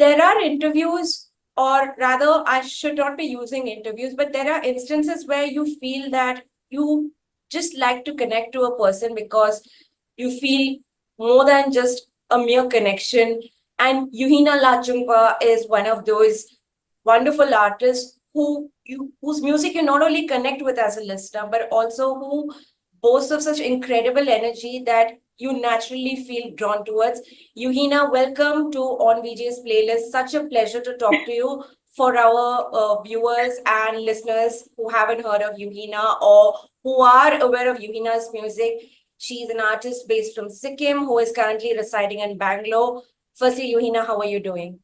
there are interviews, or rather, I should not be using interviews, but there are instances where you feel that you just like to connect to a person because you feel more than just a mere connection. And Yuhina Lachungpa is one of those wonderful artists whose music you not only connect with as a listener, but also who boasts of such incredible energy that you naturally feel drawn towards. Yuhina, welcome to On VJ's playlist. Such a pleasure to talk to you. For our viewers and listeners who haven't heard of Yuhina or who are aware of Yuhina's music, she's an artist based from Sikkim who is currently residing in Bangalore. Firstly, Yuhina, how are you doing?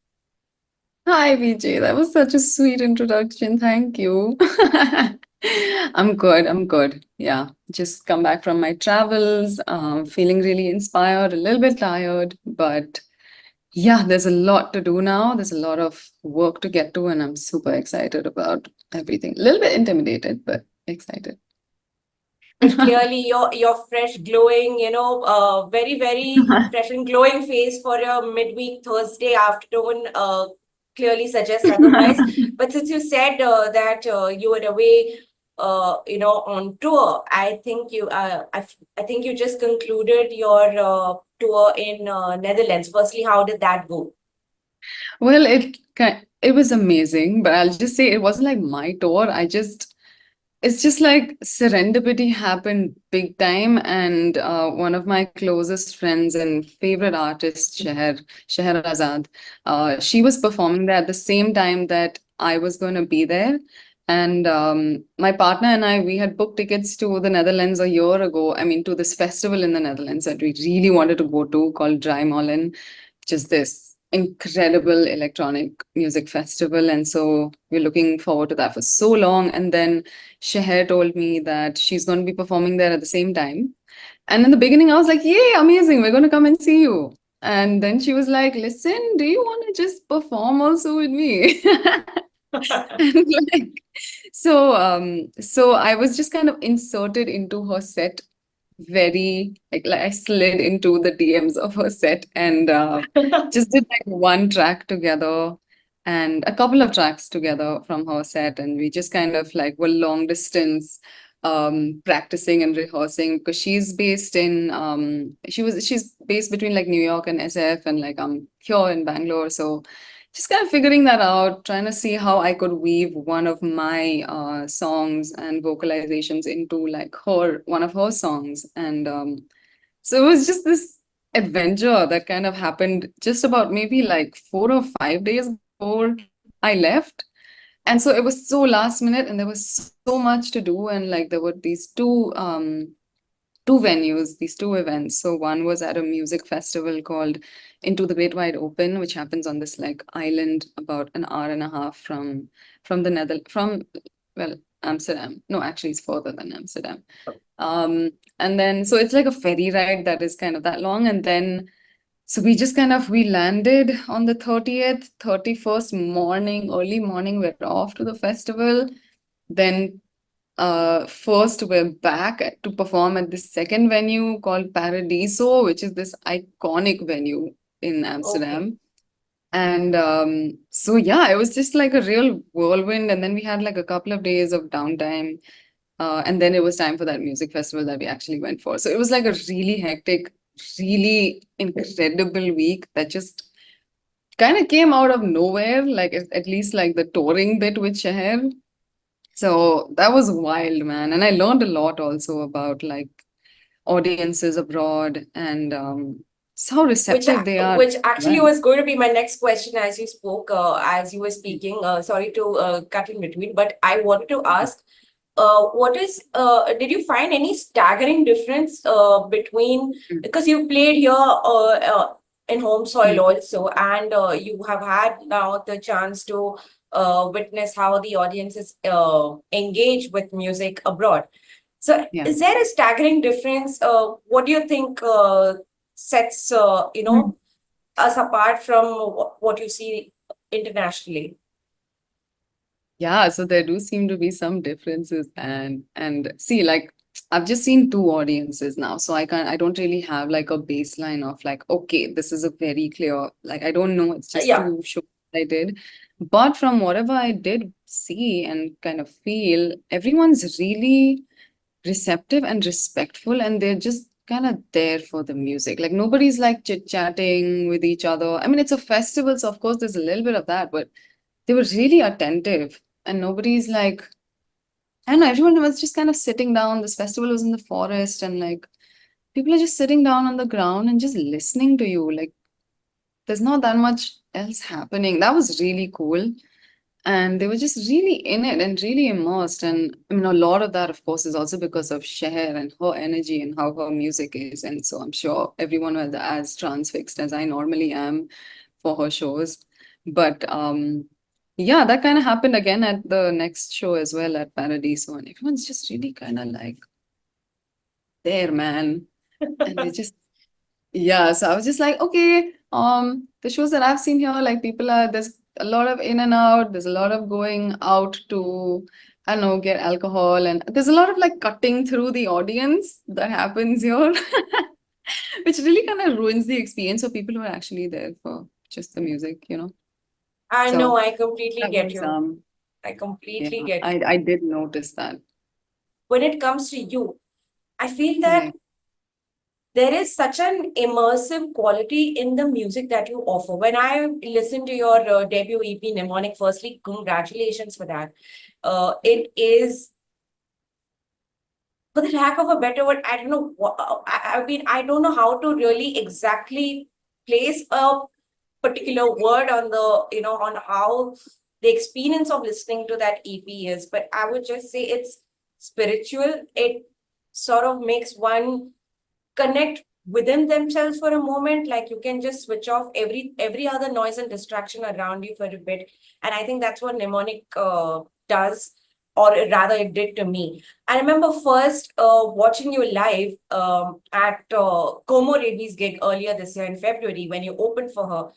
Hi, Vijay. That was such a sweet introduction. Thank you. I'm good. I'm good. Yeah, just come back from my travels, feeling really inspired, a little bit tired, but yeah, there's a lot to do now. There's a lot of work to get to, and I'm super excited about everything. A little bit intimidated, but excited. But clearly your fresh, glowing, very fresh and glowing face for a midweek Thursday afternoon clearly suggests otherwise. But since you said that you were away, on tour, I think you just concluded your tour in Netherlands. Firstly, how did that go? Well, it was amazing, but I'll just say it wasn't like my tour. It's just like serendipity happened big time, and one of my closest friends and favorite artists, Sheher Azad, she was performing there at the same time that I was going to be there. And my partner and I, we had booked tickets to the Netherlands a year ago. I mean, to this festival in the Netherlands that we really wanted to go to called Dry Molen, which is this incredible electronic music festival. And so we're looking forward to that for so long. And then Sheher told me that she's going to be performing there at the same time. And in the beginning, I was like, yay, amazing. We're going to come and see you. And then she was like, listen, do you want to just perform also with me? And like, so I was just kind of inserted into her set very like I slid into the DMs of her set and just did like one track together and a couple of tracks together from her set, and we just kind of like were long distance practicing and rehearsing because she's based between like New York and SF, and like I'm here in Bangalore, so just kind of figuring that out, trying to see how I could weave one of my songs and vocalizations into like one of her songs. And so it was just this adventure that kind of happened just about maybe like 4 or 5 days before I left. And so it was so last minute, and there was so much to do. And like there were these two venues, these two events. So one was at a music festival called Into the Great Wide Open, which happens on this like island about an hour and a half from the well, Amsterdam. No, actually it's further than Amsterdam. And then so it's like a ferry ride that is kind of that long. And then so we landed on the 30th, 31st morning, early morning, we're off to the festival. Then first we're back to perform at this second venue called Paradiso, which is this iconic venue in Amsterdam. Okay. And so yeah, it was just like a real whirlwind. And then we had like a couple of days of downtime. And then it was time for that music festival that we actually went for. So it was like a really hectic, really incredible week that just kind of came out of nowhere, like at least like the touring bit with Sheher. So that was wild, man. And I learned a lot also about like audiences abroad and how receptive they are. Which actually Well, was going to be my next question as you spoke, as you were speaking. Sorry to cut in between, but I wanted to ask, did you find any staggering difference between, because you played here in home soil also, and you have had now the chance to witness how the audiences engage with music abroad. So yeah. is there a staggering difference? What do you think sets us apart from what you see internationally? Yeah, so there do seem to be some differences, and see, like I've just seen two audiences now, so I don't really have like a baseline of like, okay, this is a very clear, like I don't know, it's just Yeah. two shows I did. But from whatever I did see and kind of feel, everyone's really receptive and respectful, and they're just kind of there for the music. Like nobody's like chit-chatting with each other. I mean, it's a festival, so of course there's a little bit of that, but they were really attentive, and nobody's like, I don't know, everyone was just kind of sitting down. This festival was in the forest, and like people are just sitting down on the ground and just listening to you. Like there's not that much else happening. That was really cool. And they were just really in it and really immersed. And I mean, a lot of that, of course, is also because of Cher and her energy and how her music is. And so I'm sure everyone was as transfixed as I normally am for her shows. But yeah, that kind of happened again at the next show as well at Paradiso. And everyone's just really kind of like there, man. And they just, yeah. So I was just like, okay, the shows that I've seen here, like people are, there's a lot of in and out, there's a lot of going out to, I don't know, get alcohol, and there's a lot of like cutting through the audience that happens here, which really kind of ruins the experience for people who are actually there for just the music, you know. I know, So I completely that get was you. I yeah, completely get you. I did notice that. When it comes to you, I feel that Right. there is such an immersive quality in the music that you offer. When I listened to your debut EP, Mnemonic, firstly, congratulations for that. It is, for the lack of a better word, I don't know. I mean, I don't know how to really exactly place a particular word on the, on how the experience of listening to that EP is. But I would just say it's spiritual. It sort of makes one connect within themselves for a moment. Like you can just switch off every other noise and distraction around you for a bit. And I think that's what Mnemonic does, or rather it did to me. I remember first watching you live at Como Reddy's gig earlier this year in February when you opened for her.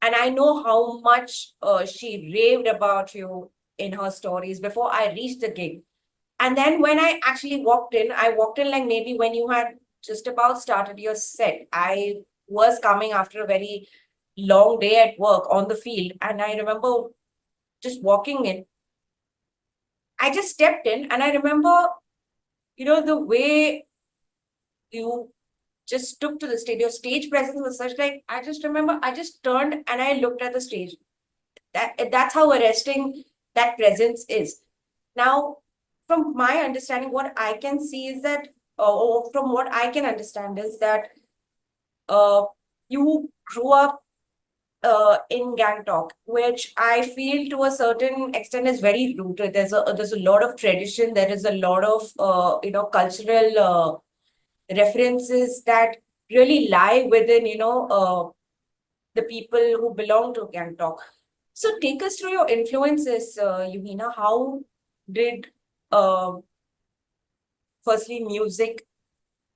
And I know how much she raved about you in her stories before I reached the gig. And then when I actually I walked in like maybe when you had just about started your set. I was coming after a very long day at work on the field. And I remember just walking in. I just stepped in and I remember, the way you just took to the stage. Your stage presence was such like, I just remember I just turned and I looked at the stage. That's how arresting that presence is. Now, from my understanding, what I can see is that, or from what I can understand is that uh, you grew up in Gangtok, which I feel to a certain extent is very rooted. There's a lot of tradition. There is a lot of cultural references that really lie within the people who belong to Gangtok. So take us through your influences, Yuhina. How did uh, firstly music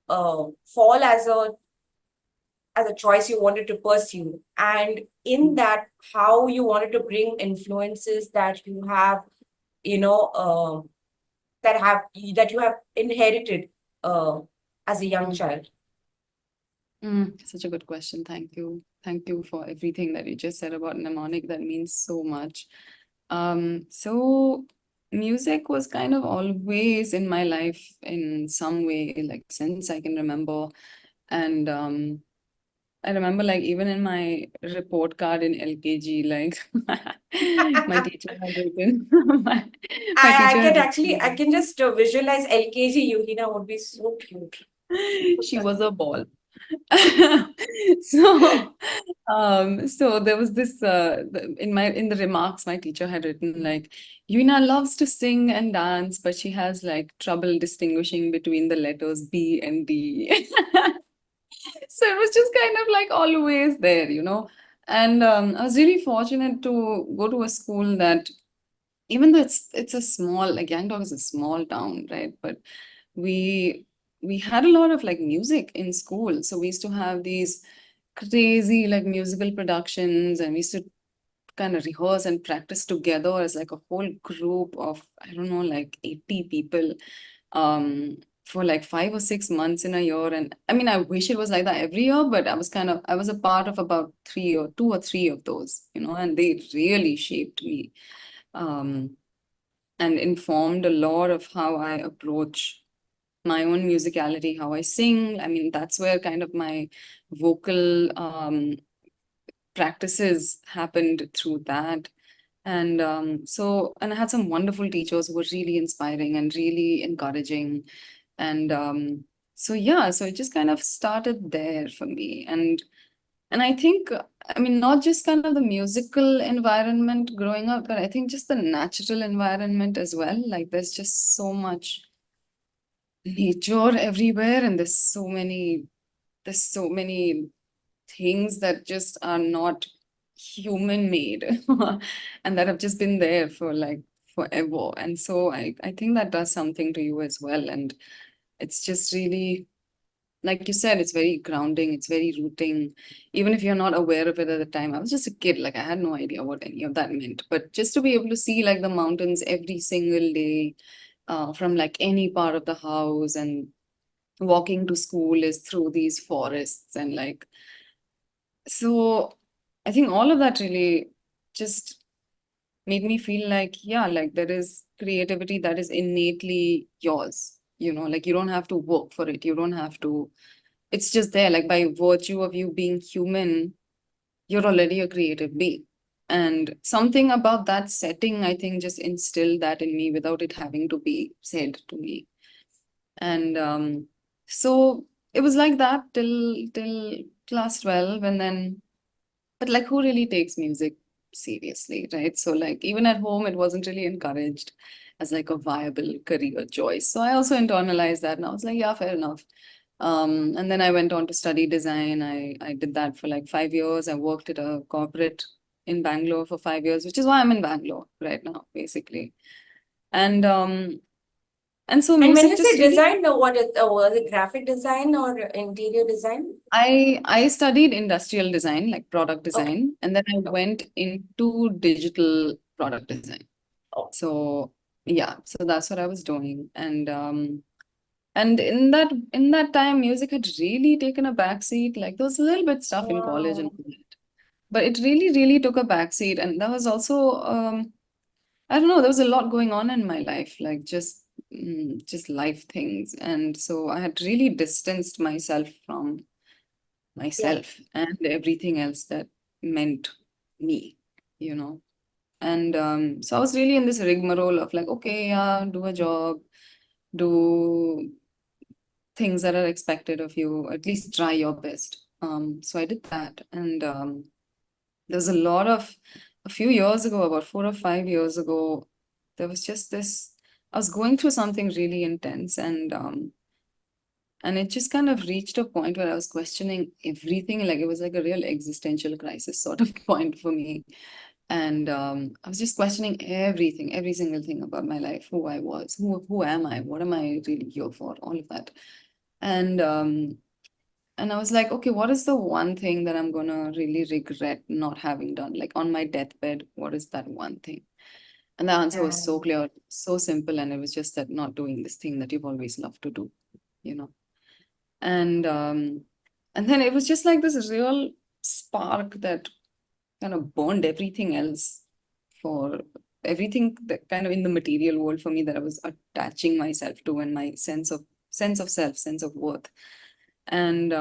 fall as a choice you wanted to pursue, and in that how you wanted to bring influences that you have, you know that you have inherited uh, as a young Mm. child. Such a good question. Thank you. Thank you for everything that you just said about mnemonic. That means so much. So music was kind of always in my life in some way, like since I can remember. And I remember like even in my report card in LKG, like my teacher had written my, my I teacher can had actually, I written can just visualize LKG Yuhina would be so cute. she was a ball. So so there was this in the remarks my teacher had written like Yuna loves to sing and dance, but she has like trouble distinguishing between the letters B and D. So it was just kind of like always there, you know. And I was really fortunate to go to a school that, even though it's a small, like Gangtok is a small town, right? But we we had a lot of like music in school. So we used to have these crazy like musical productions, and we used to kind of rehearse and practice together as like a whole group of, I don't know, like 80 people. um for like 5 or 6 months in a year. And I mean, I wish it was like that every year, but I was a part of about 2 or 3 of those, and they really shaped me, um, and informed a lot of how I approach my own musicality, how I sing. I mean, that's where kind of my vocal practices happened through that. And and I had some wonderful teachers who were really inspiring and really encouraging. And so yeah, so it just kind of started there for me. And I think, I mean, not just kind of the musical environment growing up, but I think just the natural environment as well. Like there's just so much nature everywhere, and there's so many things that just are not human made and that have just been there for like forever. And so I think that does something to you as well. And it's just really, like you said, it's very grounding, it's very rooting, even if you're not aware of it at the time. I was just a kid, like I had no idea what any of that meant. But just to be able to see like the mountains every single day, from like any part of the house, and walking to school is through these forests, and like, so I think all of that really just made me feel like, yeah, like there is creativity that is innately yours, like you don't have to work for it. You don't have to, it's just there, like by virtue of you being human, you're already a creative being. And something about that setting, I think, just instilled that in me without it having to be said to me. And so it was like that till class 12. And then, but like, who really takes music seriously, right? So like even at home, it wasn't really encouraged as like a viable career choice. So I also internalized that, and I was like, yeah, fair enough. And then I went on to study design. I did that for like 5 years. I worked at a corporate in Bangalore for 5 years, which is why I'm in Bangalore right now, basically. And and so And when you music say just really, design, what is was it graphic design or interior design? I studied industrial design, like product Okay. design, and then I went into digital product design. Oh, So yeah, so that's what I was doing. And in that time, music had really taken a backseat. Like there was a little bit stuff in college and wow. all that, but it really, really took a backseat. And that was also, I don't know, there was a lot going on in my life, like just life things. And so I had really distanced myself from Yeah. myself and everything else that meant me, you know. And so I was really in this rigmarole of like, okay, yeah, do a job, do things that are expected of you, at least try your best. So I did that. And there was a few years ago, about 4 or 5 years ago, there was just this, I was going through something really intense, and it just kind of reached a point where I was questioning everything. Like it was like a real existential crisis sort of point for me. And I was just questioning everything, every single thing about my life, who I was, who am I, what am I really here for, all of that. And and I was like, okay, what is the one thing that I'm gonna really regret not having done? Like on my deathbed, what is that one thing? And the answer was so Um, clear, so simple, and it was just that not doing this thing that you've always loved to do, you know. And then it was just like this real spark that kind of burned everything else, for everything that kind of in the material world for me that I was attaching myself to, and my sense of self, sense of worth. And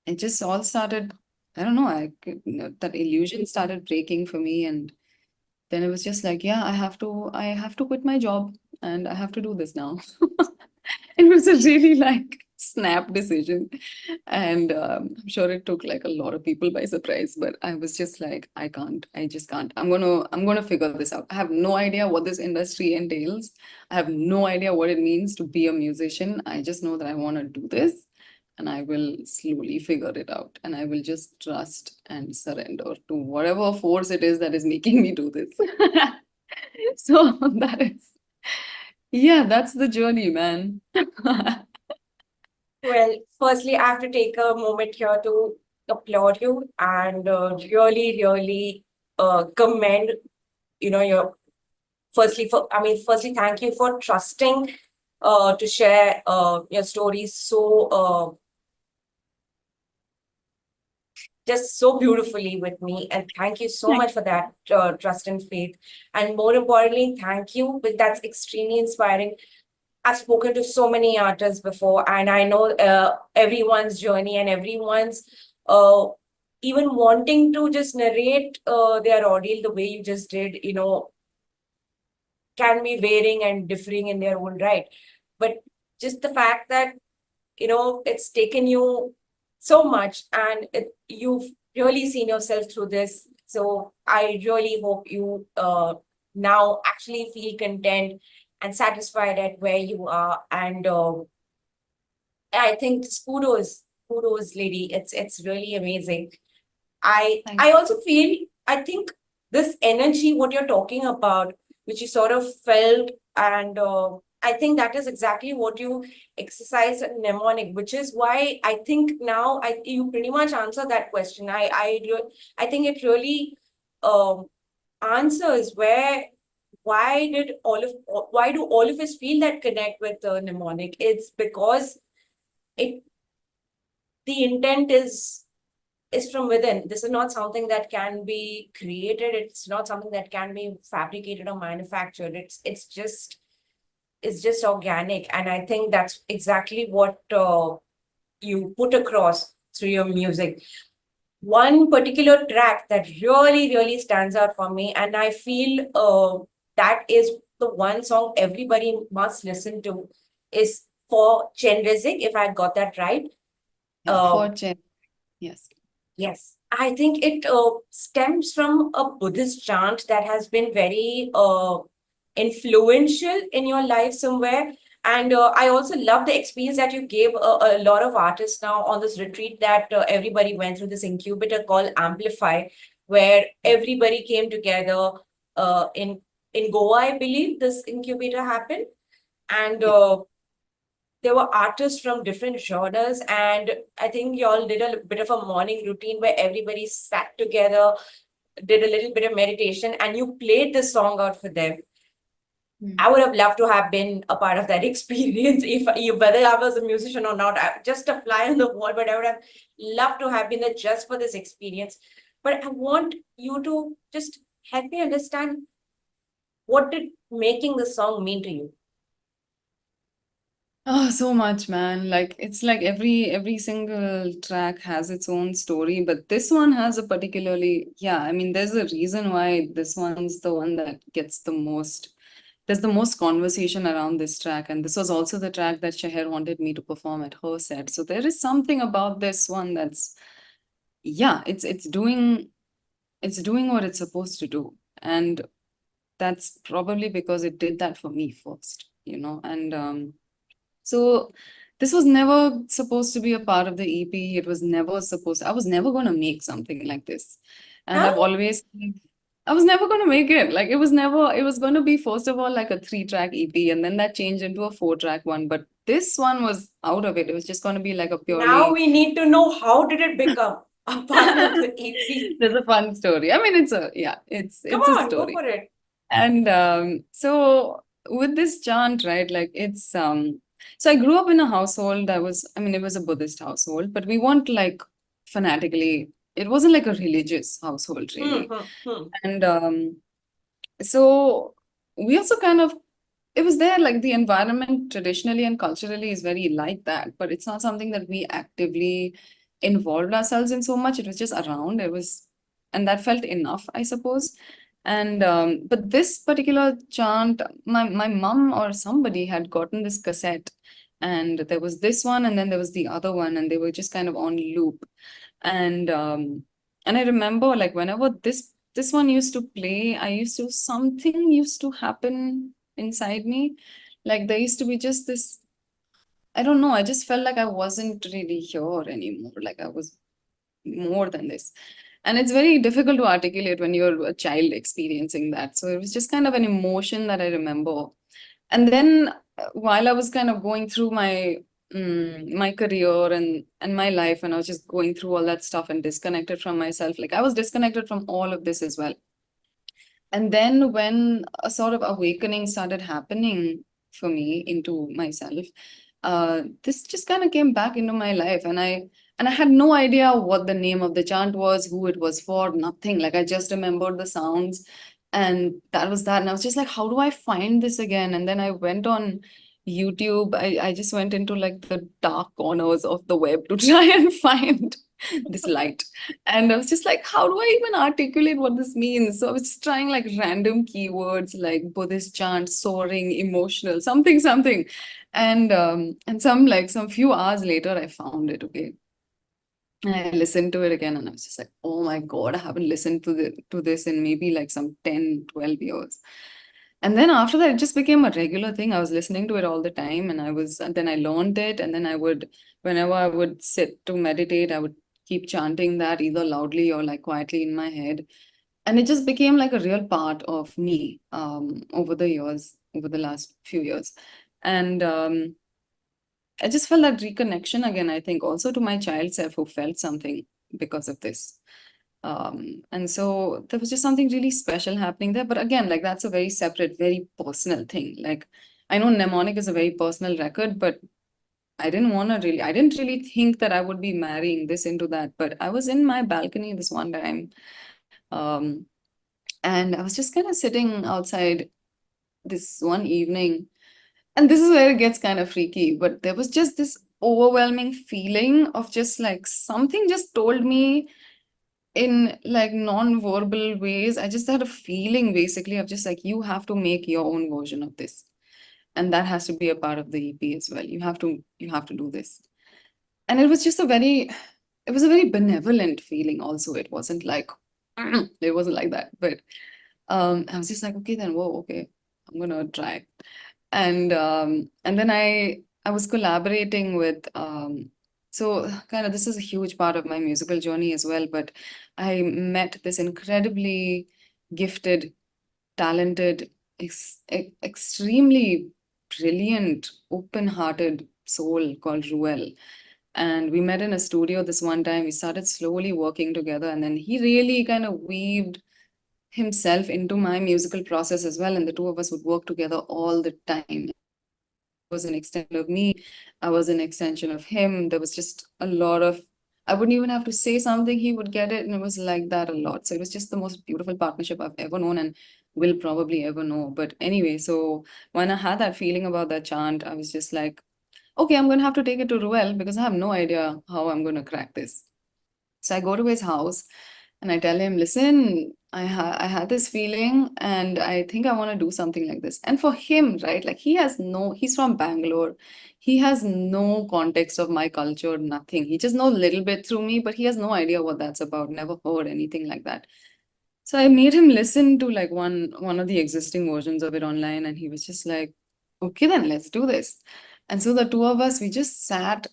it just all started, I don't know, that illusion started breaking for me. And then it was just like, yeah, I have to quit my job, and I have to do this now. It was a really like snap decision. And I'm sure it took like a lot of people by surprise, but I was just like, I just can't. I'm gonna figure this out. I have no idea what this industry entails. I have no idea what it means to be a musician. I just know that I want to do this, and I will slowly figure it out. And I will just trust and surrender to whatever force it is that is making me do this. So that is, yeah, that's the journey, man. well, firstly, I have to take a moment here to applaud you and really, really commend, your firstly, thank you for trusting to share your stories just so beautifully with me. And thank you so much for that trust and faith. And more importantly, thank you. That's extremely inspiring. I've spoken to so many artists before, and I know everyone's journey and everyone's uh, even wanting to just narrate their ordeal the way you just did, can be varying and differing in their own right. But just the fact that, it's taken you so much and you've really seen yourself through this. So I really hope you now actually feel content and satisfied at where you are. And I think kudos, lady. It's really amazing. Thank I also feel, I think this energy, what you're talking about, which you sort of felt, and I think that is exactly what you exercise at Mnemonic, which is why I think now you pretty much answer that question. I think it really um answers why do all of us feel that connect with Mnemonic? It's because it the intent is from within. This is not something that can be created. It's not something that can be fabricated or manufactured. It's just organic, and I think that's exactly what you put across through your music. One particular track that really stands out for me, and I feel that is the one song everybody must listen to, is for Chenrezik, if I got that right. you. Uh, For Jen. Yes. Yes, I think it stems from a Buddhist chant that has been very influential in your life somewhere. And I also love the experience that you gave a lot of artists now on this retreat that everybody went through, this incubator called Amplify, where everybody came together in Goa, I believe this incubator happened. And Yeah. there were artists from different genres, and I think y'all did a bit of a morning routine where everybody sat together, did a little bit of meditation, and you played the song out for them. I would have loved to have been a part of that experience, whether I was a musician or not, just a fly on the wall, but I would have loved to have been there just for this experience. But I want you to just help me understand, what did making the song mean to you? Oh, so much, man. Like it's like every single track has its own story, but this one has a particularly, yeah, I mean, there's a reason why this one's the one that gets the most. There's the most conversation around this track, and this was also the track that Sheher wanted me to perform at her set. So there is something about this one that's, yeah, it's doing what it's supposed to do, and that's probably because it did that for me first, and so this was never supposed to be a part of the EP. It was never supposed, I was never going to make something like this. And Huh? I was never going to make it. Like it was going to be, first of all, like a 3-track EP, and then that changed into a 4-track one. But this one was out of it. It was just going to be like a Now purely, we need to know, how did it become a part of the EP? there's a fun story. I mean, Come it's a on, go story. for it. And so with this chant, right, like so I grew up in a household that was, I mean, it was a Buddhist household, but we weren't like fanatically, it wasn't like a religious household really. Hmm. And so we also kind of, it was there, like the environment traditionally and culturally is very like that, but it's not something that we actively involved ourselves in so much. It was just around, and that felt enough, I suppose. And but this particular chant, my mom or somebody had gotten this cassette, and there was this one, and then there was the other one, and they were just kind of on loop. And I remember, like, whenever this one used to play, something used to happen inside me. Like there used to be just this, I don't know, I just felt like I wasn't really here anymore. Like I was more than this. And it's very difficult to articulate when you're a child experiencing that. So it was just kind of an emotion that I remember. And then while I was kind of going through my career and my life, and I was just going through all that stuff and disconnected from myself, like I was disconnected from all of this as well. And then when a sort of awakening started happening for me into myself, this just kind of came back into my life, and I had no idea what the name of the chant was, who it was for, nothing. Like I just remembered the sounds, and that was that. And I was just like, how do I find this again? And then I went on YouTube. I just went into like the dark corners of the web to try and find this light. And I was just like, how do I even articulate what this means? So I was just trying like random keywords like Buddhist chant, soaring, emotional, something, something. And some few hours later I found it, okay. And I listened to it again and I was just like, oh my God, I haven't listened to this in maybe like some 10, 12 years. And then after that, it just became a regular thing. I was listening to it all the time, and then I learned it. And then whenever I would sit to meditate, I would keep chanting that either loudly or like quietly in my head. And it just became like a real part of me over the years, over the last few years. And I just felt that reconnection again, I think, also to my child self who felt something because of this. And so there was just something really special happening there. But again, like that's a very separate, very personal thing. Like I know Mnemonic is a very personal record, but I didn't really think that I would be marrying this into that. But I was in my balcony this one time. And I was just kind of sitting outside this one evening. And this is where it gets kind of freaky. But there was just this overwhelming feeling of just like something just told me in like non-verbal ways. I just had a feeling basically of just like, you have to make your own version of this. And that has to be a part of the EP as well. You have to do this. And it was a very benevolent feeling also. It wasn't like, it wasn't like that. But I was just like, okay, then, whoa, okay, I'm gonna try. And then I was collaborating with so kind of this is a huge part of my musical journey as well, but I met this incredibly gifted, talented, extremely brilliant, open-hearted soul called Ruel. And we met in a studio this one time. We started slowly working together, and then he really kind of weaved himself into my musical process as well. And the two of us would work together all the time. Was an extension of me. I was an extension of him. There was just a lot of, I wouldn't even have to say something, he would get it. And it was like that a lot. So it was just the most beautiful partnership I've ever known and will probably ever know. But anyway, so when I had that feeling about that chant, I was just like, okay, I'm going to have to take it to Ruel because I have no idea how I'm going to crack this. So I go to his house and I tell him, listen, I had this feeling and I think I want to do something like this. And for him, right, like he's from Bangalore. He has no context of my culture, nothing. He just knows a little bit through me, but he has no idea what that's about, never heard anything like that. So I made him listen to like one of the existing versions of it online, and he was just like, okay, then let's do this. And so the two of us, we just sat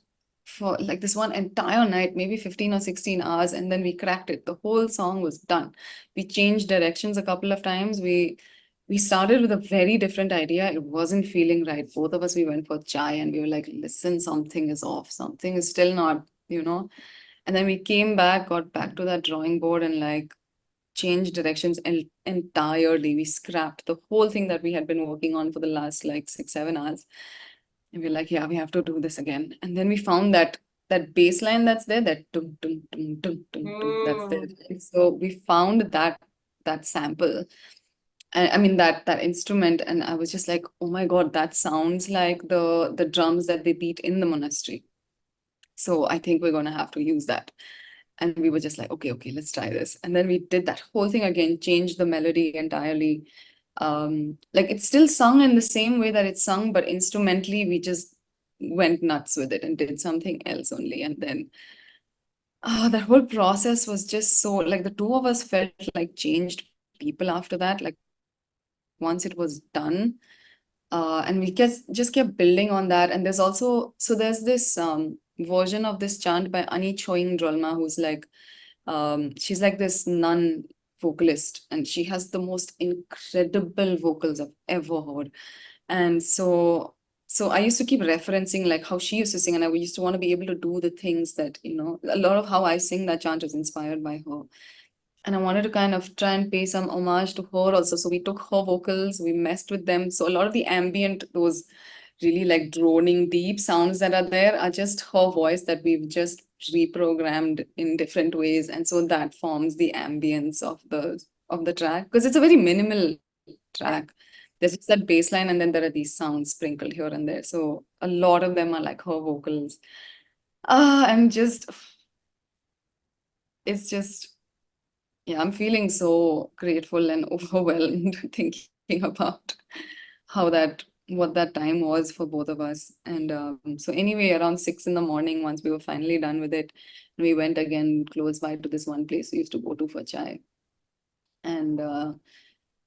for like this one entire night, maybe 15 or 16 hours, and then we cracked it. The whole song was done. We changed directions a couple of times. We started with a very different idea. It wasn't feeling right. Both of us, we went for chai and we were like, listen, something is off. Something is still not, you know. And then we came back, got back to that drawing board and like changed directions entirely. We scrapped the whole thing that we had been working on for the last like 6, 7 hours. And we're like, yeah, we have to do this again. And then we found that bass line that's there, that dum, dum, dum, dum, dum, dum, that's there. And so we found that sample. I mean that instrument, and I was just like, oh my God, that sounds like the drums that they beat in the monastery. So I think we're gonna have to use that. And we were just like, okay, let's try this. And then we did that whole thing again, changed the melody entirely. Like it's still sung in the same way that it's sung, but instrumentally we just went nuts with it and did something else only. And then that whole process was just so like the two of us felt like changed people after that. Like once it was done, and we just kept building on that. And there's this version of this chant by Ani Choing Drolma, who's like she's like this nun vocalist, and she has the most incredible vocals I've ever heard. And so I used to keep referencing like how she used to sing, and I used to want to be able to do the things that, a lot of how I sing that chant is inspired by her. and I wanted to kind of try and pay some homage to her also. So we took her vocals, we messed with them. So a lot of the ambient, those really like droning deep sounds that are there are just her voice that we've just reprogrammed in different ways. And so that forms the ambience of the track because it's a very minimal track. There's just that bass line and then there are these sounds sprinkled here and there. So a lot of them are like her vocals. And just it's just yeah, I'm feeling so grateful and overwhelmed thinking about how what that time was for both of us. And so anyway, around 6 in the morning, once we were finally done with it, we went again close by to this one place we used to go to for chai. And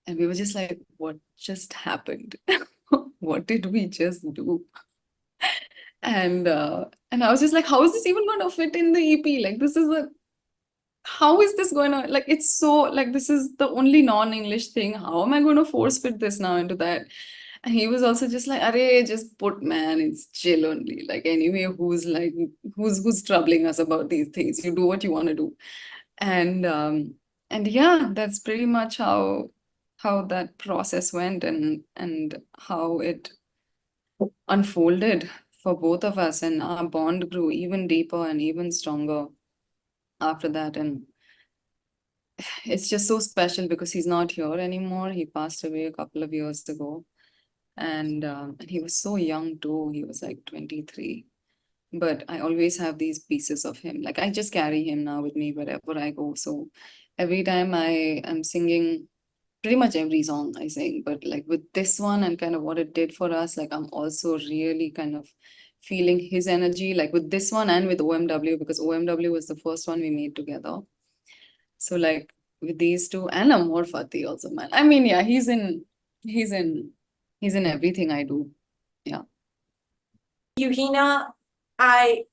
and we were just like, what just happened? What did we just do? And I was just like, how is this even going to fit in the EP? Like this is a how is this going to like it's so like this is the only non-English thing. How am I going to force fit this now into that? And he was also just like, Arey, just put man, it's chill only. Like anyway, who's troubling us about these things? You do what you want to do. And and yeah, that's pretty much how that process went and how it unfolded for both of us, and our bond grew even deeper and even stronger after that. And it's just so special because he's not here anymore. He passed away a couple of years ago. And he was so young too. He was like 23. But I always have these pieces of him. Like I just carry him now with me wherever I go. So every time I am singing, pretty much every song I sing, but like with this one and kind of what it did for us, like I'm also really kind of feeling his energy, like with this one and with OMW, because OMW was the first one we made together. So like with these two and Amor Fati also, man. I mean, yeah, he's in he's in everything I do. Yeah. Yuhina, I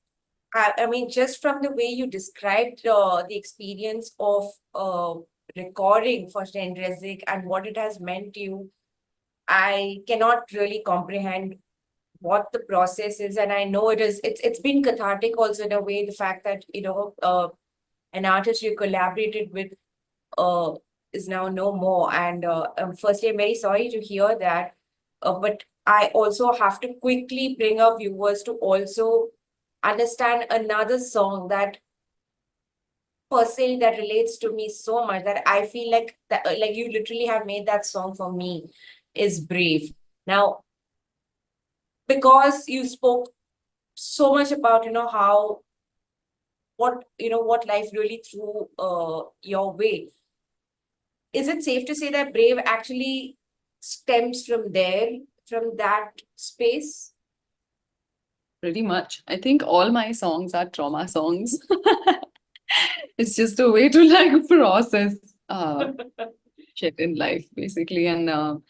mean, just from the way you described the experience of recording for Shenrezik and what it has meant to you, I cannot really comprehend what the process is. And I know it's been cathartic also in a way, the fact that, an artist you collaborated with uh, is now no more. And firstly, I'm very sorry to hear that. But I also have to quickly bring our viewers to also understand another song that per se that relates to me so much that I feel like that like you literally have made that song for me is Brave. Now, because you spoke so much about how what life really threw your way, is it safe to say that Brave actually stems from there, from that space? Pretty much. I think all my songs are trauma songs. It's just a way to like process shit in life, basically. And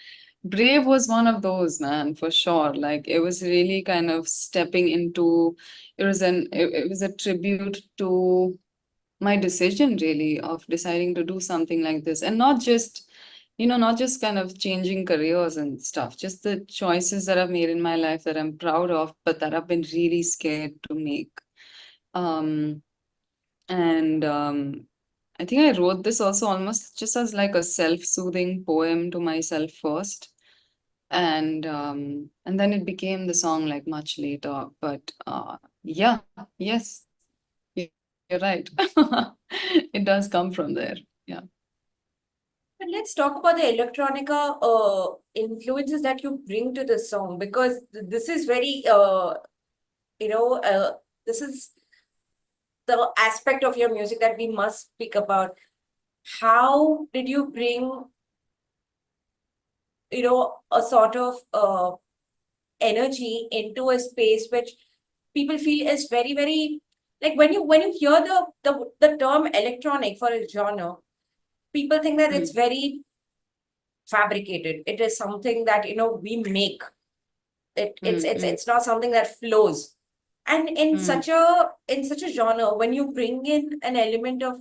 Brave was one of those, man, for sure. Like it was really kind of stepping into it was a tribute to my decision really of deciding to do something like this, and not just not just kind of changing careers and stuff, just the choices that I've made in my life that I'm proud of but that I've been really scared to make. um and I think I wrote this also almost just as like a self-soothing poem to myself first, and then it became the song like much later. But yeah, yes, you're right. It does come from there. Yeah. But let's talk about the electronica influences that you bring to the song, because this is very you know this is the aspect of your music that we must speak about. How did you bring a sort of energy into a space which people feel is very, very, like when you hear the term electronic for a genre, people think that it's Mm, very fabricated. It is something that we make. It's mm, it's mm, it's not something that flows. And in mm, such a genre, when you bring in an element of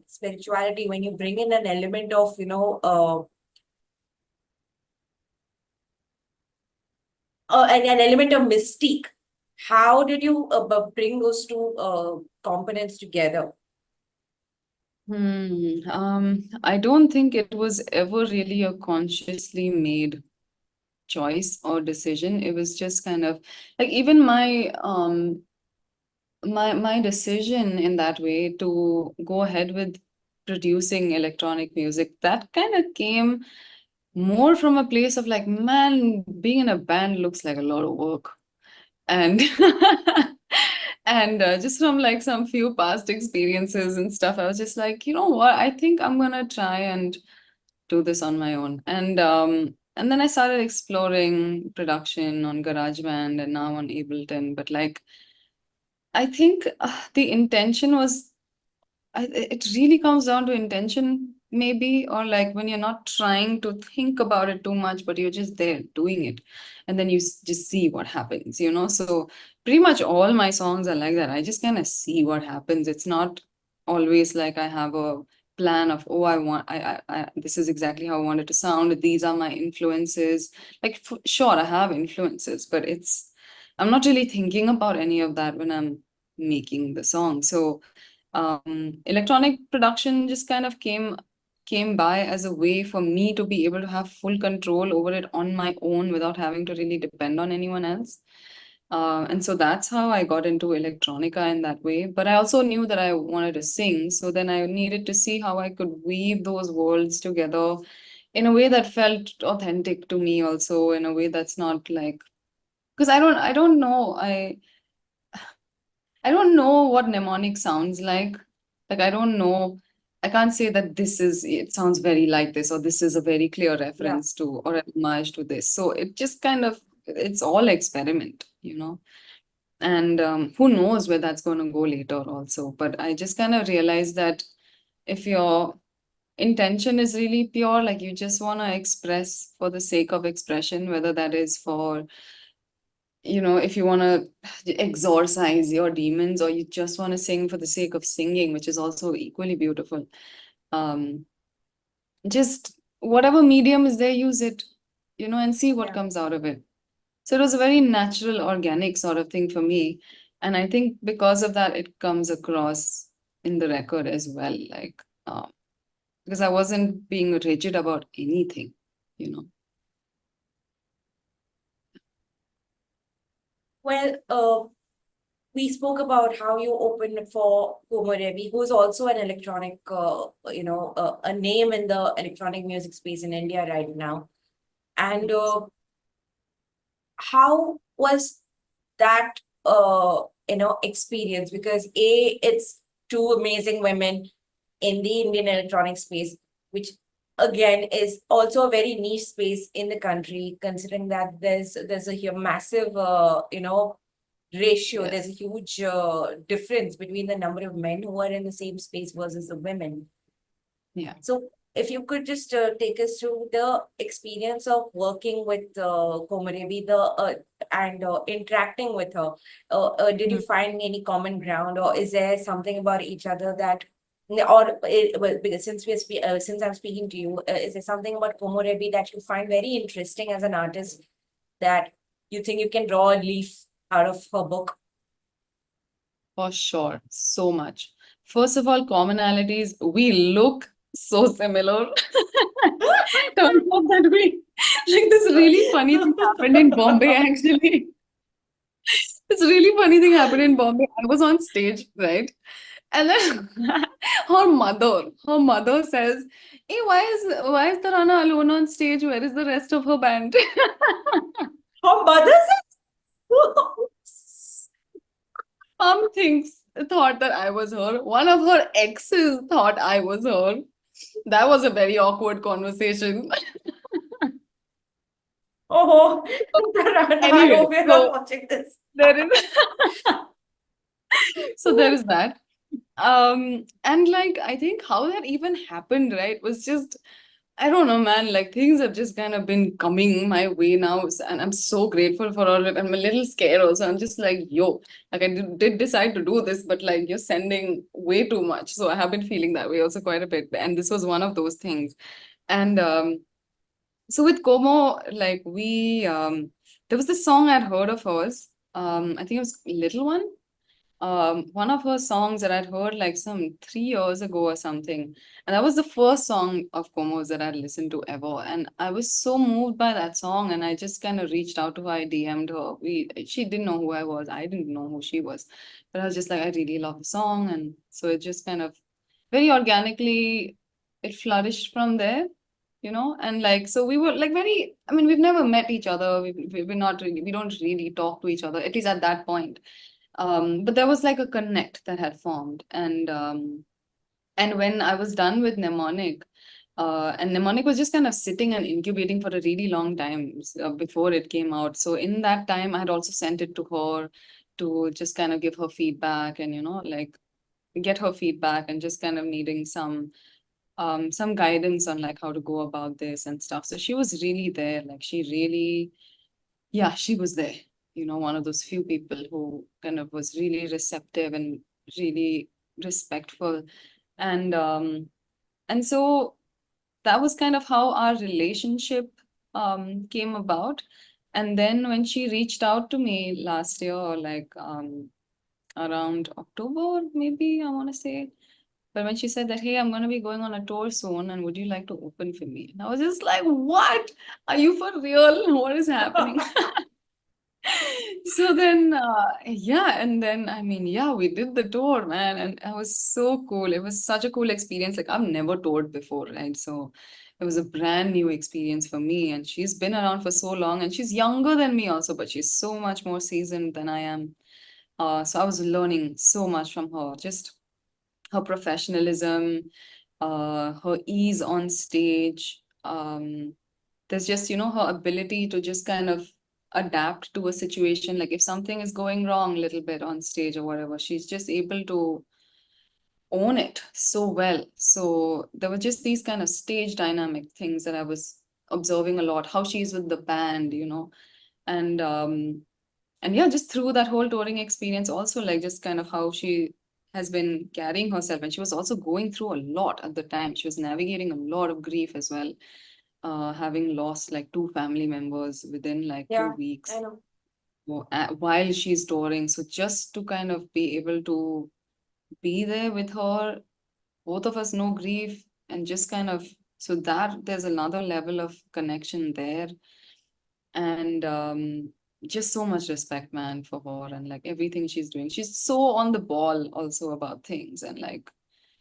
spirituality, when you bring in an element of an element of mystique, how did you bring those two components together? I don't think it was ever really a consciously made choice or decision. It was just kind of like even my decision in that way to go ahead with producing electronic music, that kind of came more from a place of like, man, being in a band looks like a lot of work. And and just from like some few past experiences and stuff, I was just like, you know what, I think I'm gonna try and do this on my own. And then I started exploring production on GarageBand and now on Ableton. But like, I think the intention was, it really comes down to intention, maybe, or like when you're not trying to think about it too much, but you're just there doing it, and then you just see what happens, you know? So pretty much all my songs are like that. I just kind of see what happens. It's not always like I have a plan of, oh, this is exactly how I want it to sound. These are my influences. Like, sure, I have influences, but I'm not really thinking about any of that when I'm making the song. So electronic production just kind of came by as a way for me to be able to have full control over it on my own without having to really depend on anyone else. And so that's how I got into electronica in that way. But I also knew that I wanted to sing. So then I needed to see how I could weave those worlds together in a way that felt authentic to me, also in a way that's not like, because I don't know. I don't know what mnemonic sounds like. Like, I don't know. I can't say that it sounds very like this, or this is a very clear Yeah. reference to, or an homage to this. So it just kind of, it's all experiment, you know? And who knows where that's going to go later also. But I just kind of realized that if your intention is really pure, like you just want to express for the sake of expression, whether that is for, if you want to exorcise your demons, or you just want to sing for the sake of singing, which is also equally beautiful. Um, just whatever medium is there, use it, and see what Yeah. comes out of it. So it was a very natural, organic sort of thing for me. And I think because of that, it comes across in the record as well. Like, because I wasn't being rigid about anything, you know. Well, we spoke about how you opened for Komorebi, who's also an electronic, a name in the electronic music space in India right now. And how was that, experience? Because it's two amazing women in the Indian electronic space, which again is also a very niche space in the country, considering that there's a massive, ratio. Yes. There's a huge difference between the number of men who are in the same space versus the women. Yeah. So if you could just take us through the experience of working with Komarevi, and interacting with her. Did you Mm. find any common ground, or is there something about each other that, or well, because since I'm speaking to you, is there something about Komorevi that you find very interesting as an artist, that you think you can draw a leaf out of her book? For sure, so much. First of all, commonalities, we look so similar. Turns out that like this really funny thing happened in Bombay actually. This really funny thing happened in Bombay. I was on stage, right? And then her mother says, "Hey, why is Tarana alone on stage? Where is the rest of her band?" Her mother Thought that I was her. One of her exes thought I was her. That was a very awkward conversation. Oh, I Anyway, hope you're not so watching this. there is there is that. And like I think how that even happened, right, was just, I don't know, man. Like things have just kind of been coming my way now, and I'm so grateful for all of it. I'm a little scared also. I'm just like, yo, like I did decide to do this, but like you're sending way too much. So I have been feeling that way also quite a bit, and this was one of those things. And so with Como, like there was this song I'd heard of hers. I think it was Little One. one of her songs that I'd heard like some 3 years ago or something. And that was the first song of Komo's that I'd listened to ever. And I was so moved by that song. And I just kind of reached out to her. I DM'd her. She didn't know who I was. I didn't know who she was. But I was just like, I really love the song. And so it just kind of very organically, it flourished from there, you know? And like, so we were like very, I mean, we've never met each other. We're not really, we don't really talk to each other, at least at that point. But there was like a connect that had formed. And when I was done with Mnemonic, and Mnemonic was just kind of sitting and incubating for a really long time before it came out. So in that time, I had also sent it to her to just kind of give her feedback and, you know, like get her feedback and just kind of needing some guidance on like how to go about this and stuff. So she was really there. Like she really, yeah, she was there. You know, one of those few people who kind of was really receptive and really respectful. And so that was kind of how our relationship came about. And then when she reached out to me last year, or like around October, maybe I want to say. But when she said that, hey, I'm going to be going on a tour soon, and would you like to open for me? And I was just like, what? Are you for real? What is happening? So then, yeah, and then I mean, yeah, we did the tour, man, and it was so cool. It was such a cool experience. Like I've never toured before, right? So it was a brand new experience for me. And she's been around for so long, and she's younger than me also, but she's so much more seasoned than I am. So I was learning so much from her, just her professionalism, her ease on stage. There's just, you know, her ability to just kind of adapt to a situation. Like if something is going wrong a little bit on stage or whatever, she's just able to own it so well. So there were just these kind of stage dynamic things that I was observing a lot, how she's with the band, you know, and and yeah, just through that whole touring experience, also like just kind of how she has been carrying herself. And she was also going through a lot at the time. She was navigating a lot of grief as well, having lost like two family members within like two Yeah, I weeks know. while she's touring. So just to kind of be able to be there with her, both of us know grief, and just kind of, so that there's another level of connection there. And just so much respect, man, for her and like everything she's doing. She's so on the ball also about things. And like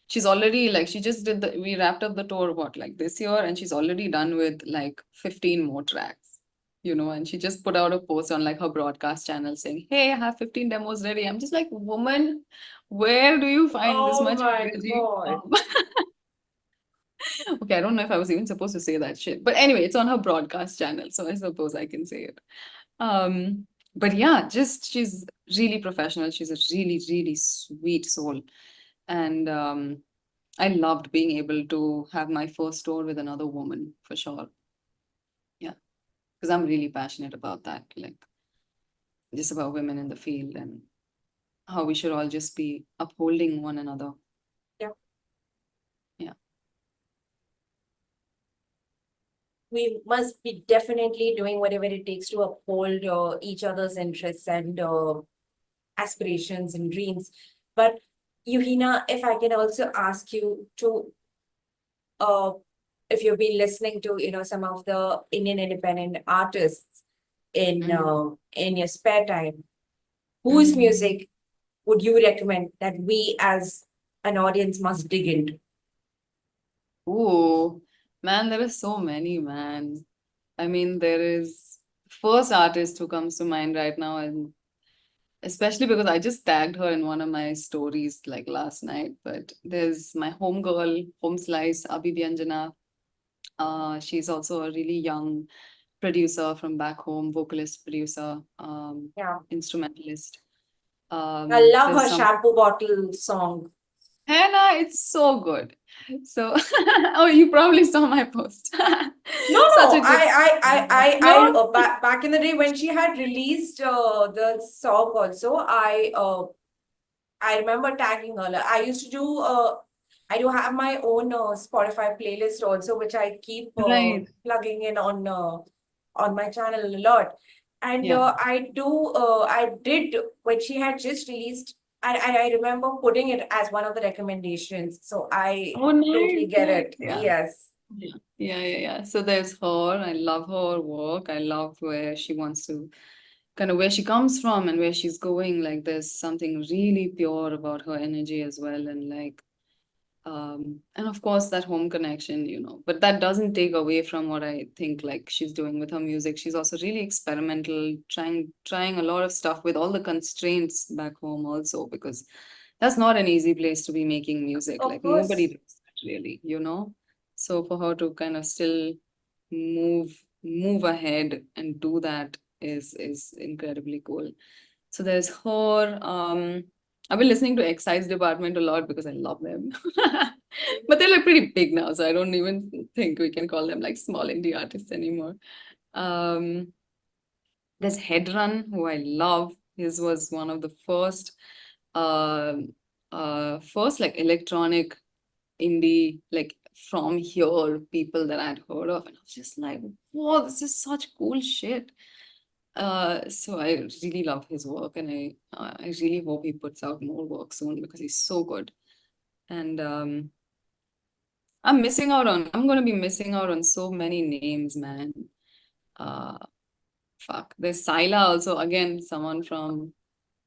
she's already like, she just did we wrapped up the tour what, like this year, and she's already done with like 15 more tracks, you know. And she just put out a post on like her broadcast channel saying, hey, I have 15 demos ready. I'm just like, woman, where do you find this Oh much my energy God. from? Okay, I don't know if I was even supposed to say that shit, but anyway, it's on her broadcast channel, so I suppose I can say it. um but yeah, just she's really professional. She's a really, really sweet soul. And I loved being able to have my first tour with another woman, for sure. Yeah, because I'm really passionate about that, like just about women in the field and how we should all just be upholding one another. Yeah. Yeah. We must be definitely doing whatever it takes to uphold each other's interests and aspirations and dreams. But Yuhina, if I can also ask you to, uh, if you've been listening to, some of the Indian independent artists Mhm. in your spare time, whose Mhm. music would you recommend that we as an audience must dig into? Ooh, man, there are so many, man. I mean, there is first artist who comes to mind right now, and especially because I just tagged her in one of my stories like last night. But there's my homegirl, Home Slice, Abhidyanjana. She's also a really young producer from back home, vocalist, producer, Yeah, instrumentalist. I love There's her some shampoo bottle song. Hannah, it's so good. So, oh, you probably saw my post. No, Such no, a good no. back in the day when she had released the song also, I remember tagging her. Like, I do have my own Spotify playlist also, which I keep Right. plugging in on my channel a lot. And Yeah. I did when she had just released. I remember putting it as one of the recommendations. So I Oh, totally nice, get nice. it. Yeah. Yes. Yeah. So there's her. I love her work. I love where she wants to kind of where she comes from and where she's going. Like there's something really pure about her energy as well. And like and of course that home connection, but that doesn't take away from what I think like she's doing with her music. She's also really experimental, trying a lot of stuff with all the constraints back home also, because that's not an easy place to be making music. Of Like nobody course. does that really. So for her to kind of still move ahead and do that is incredibly cool. So there's her. I've been listening to Excise Department a lot because I love them. But they're like pretty big now, so I don't even think we can call them like small indie artists anymore. Um, there's Headrun, who I love. His was one of the first like electronic indie like from here people that I'd heard of, and I was just like, whoa, this is such cool shit. So I really love his work, and I really hope he puts out more work soon because he's so good. And I'm gonna be missing out on so many names, man. Uh, fuck. There's Sila also, again, someone from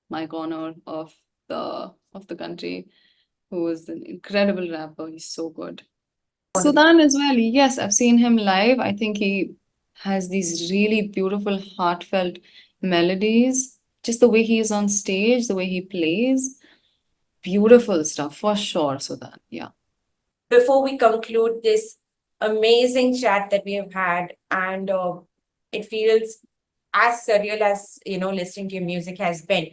my corner of the country who is an incredible rapper. He's so good. Sudan as well. Yes, I've seen him live. I think he has these really beautiful, heartfelt melodies. Just the way he is on stage, the way he plays. Beautiful stuff for sure, Sudan. Yeah. Before we conclude this amazing chat that we have had, and it feels as surreal as listening to your music has been.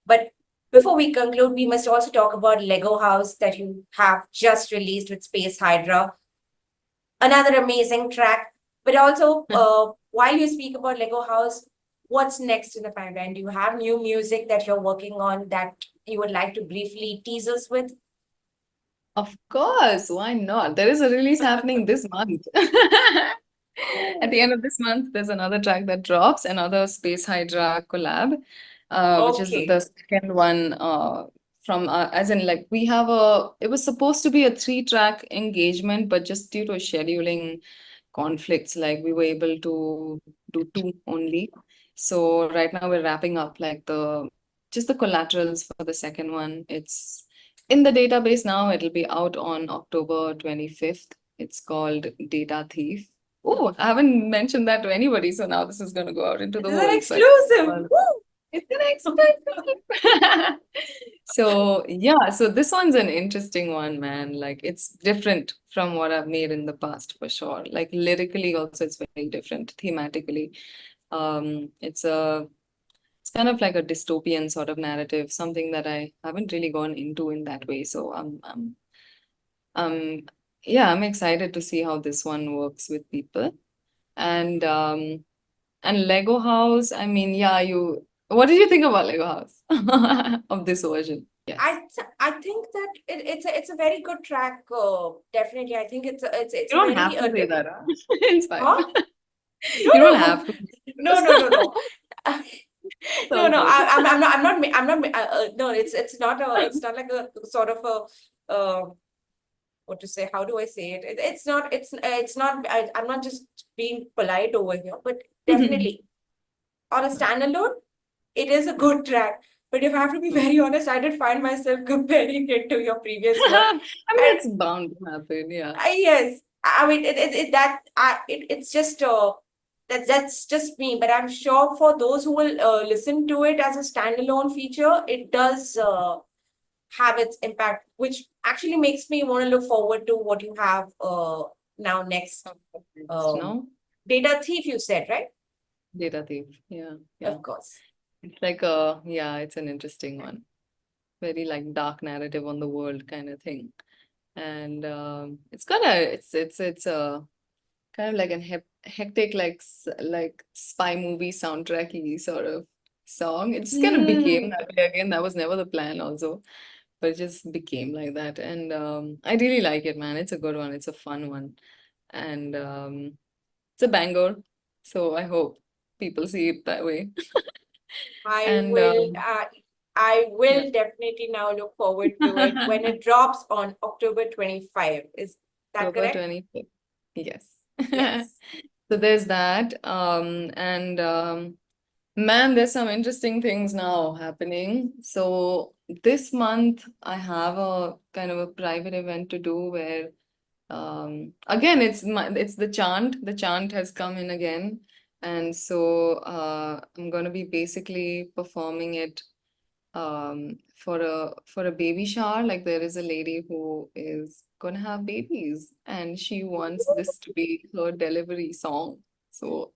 But before we conclude, we must also talk about Lego House that you have just released with Space Hydra, another amazing track. But also, while you speak about Lego House, what's next in the pipeline? Do you have new music that you're working on that you would like to briefly tease us with? Of course, why not? There is a release happening this month. At the end of this month, there's another track that drops, another Space Hydra collab, which is Okay. the second one from, as in, like, it was supposed to be a three-track engagement, but just due to scheduling conflicts, like, we were able to do two only. So right now we're wrapping up, like, just the collaterals for the second one. It's in the database now. It'll be out on October 25th. It's called Data Thief. Oh, I haven't mentioned that to anybody, so now this is going to go out into This the is an world. So exclusive. Woo! it's an exclusive. So yeah, so this one's an interesting one, man. Like it's different from what I've made in the past for sure. Like lyrically also it's very different thematically. It's kind of like a dystopian sort of narrative, something that I haven't really gone into in that way. So um yeah, I'm excited to see how this one works with people. And Lego House, I mean, yeah, what did you think about Lego House of this version? Yes. I think that it's a very good track. Definitely, I think it's You a don't very have to say that, huh? It's fine. huh? No, You don't no, have to. no. It's No, all no. good. No. It's not like a sort of a what to say? How do I say it? It's not. I'm not just being polite over here, but definitely on a standalone, it is a good track. But if I have to be very honest, I did find myself comparing it to your previous work. I mean, And it's bound to happen, yeah. yes, I mean it's just that's just me. But I'm sure for those who will listen to it as a standalone feature, it does have its impact, which actually makes me want to look forward to what you have now next. Um, No? Data Thief, you said, right? Data thief. Yeah, yeah. Of course. It's like yeah, it's an interesting one. Very like dark narrative on the world kind of thing. And it's kind of like an hectic like spy movie soundtracky sort of song. It just kind of became Hmm. that way again. That was never the plan also, but it just became like that. And I really like it, man. It's a good one. It's a fun one, and it's a banger. So I hope people see it that way. I And will. I will definitely now look forward to it when it drops on October 25. Is that October correct? 25th. Yes. Yes. So there's that. And man, there's some interesting things now happening. So this month I have a kind of a private event to do where again it's the chant. The chant has come in again. And so I'm gonna be basically performing it for a baby shower. Like there is a lady who is gonna have babies and she wants this to be her delivery song. So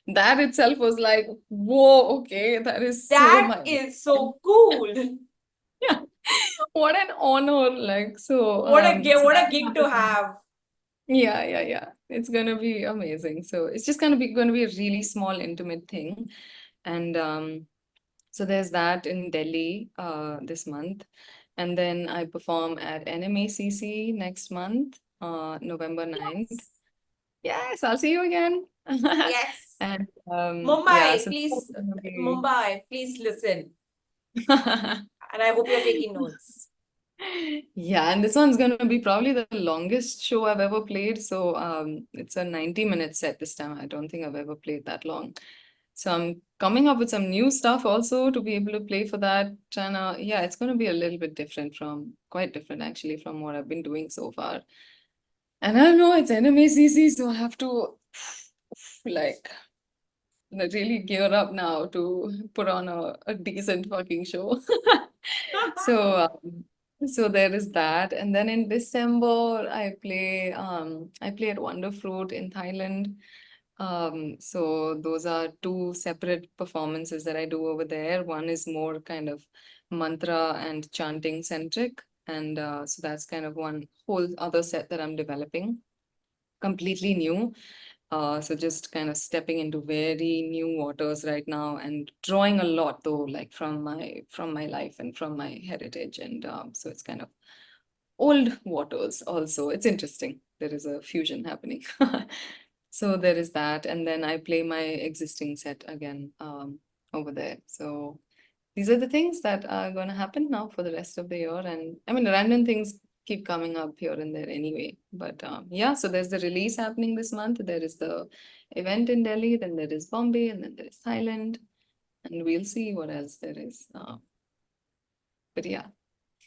that itself was like, whoa, okay, that is so That my is so cool. yeah, what an honor. Like so so What a that's gig to happening. have. Yeah. It's gonna be amazing. So it's just gonna be a really small, intimate thing. And so there's that in Delhi this month. And then I perform at NMACC next month, November 9th. Yes. Yes, I'll see you again. Yes. And yeah, Mumbai, so please, that's gonna be Mumbai, please listen. And I hope you're taking notes. yeah, and this one's gonna be probably the longest show I've ever played. So it's a 90-minute set this time. I don't think I've ever played that long. So I'm coming up with some new stuff also to be able to play for that. And yeah, it's gonna be a little bit different quite different actually from what I've been doing so far. And I don't know, it's NMACC, so I have to like really gear up now to put on a decent fucking show. So so there is that. And then in December I play at Wonder Fruit in Thailand. So those are two separate performances that I do over there. One is more kind of mantra and chanting centric. And so that's kind of one whole other set that I'm developing, completely new. So just kind of stepping into very new waters right now and drawing a lot though, like from my life and from my heritage. And so it's kind of old waters also. It's interesting. There is a fusion happening. So there is that. And then I play my existing set again over there. So these are the things that are going to happen now for the rest of the year. And I mean, random things keep coming up here and there anyway. But yeah, so there's the release happening this month. There is the event in Delhi, then there is Bombay, and then there is Thailand. And we'll see what else there is. But yeah.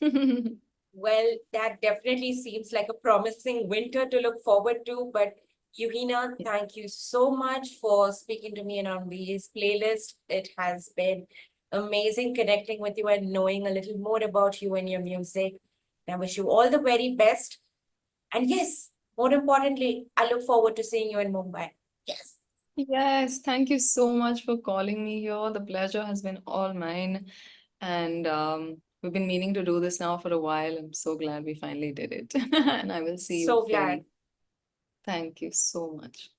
Well, that definitely seems like a promising winter to look forward to. But Yuhina, thank you so much for speaking to me and on this playlist. It has been amazing connecting with you and knowing a little more about you and your music. I wish you all the very best. And yes, more importantly, I look forward to seeing you in Mumbai. Yes. Yes, thank you so much for calling me here. The pleasure has been all mine. And we've been meaning to do this now for a while. I'm so glad we finally did it. And I will see you So glad. very. Thank you so much.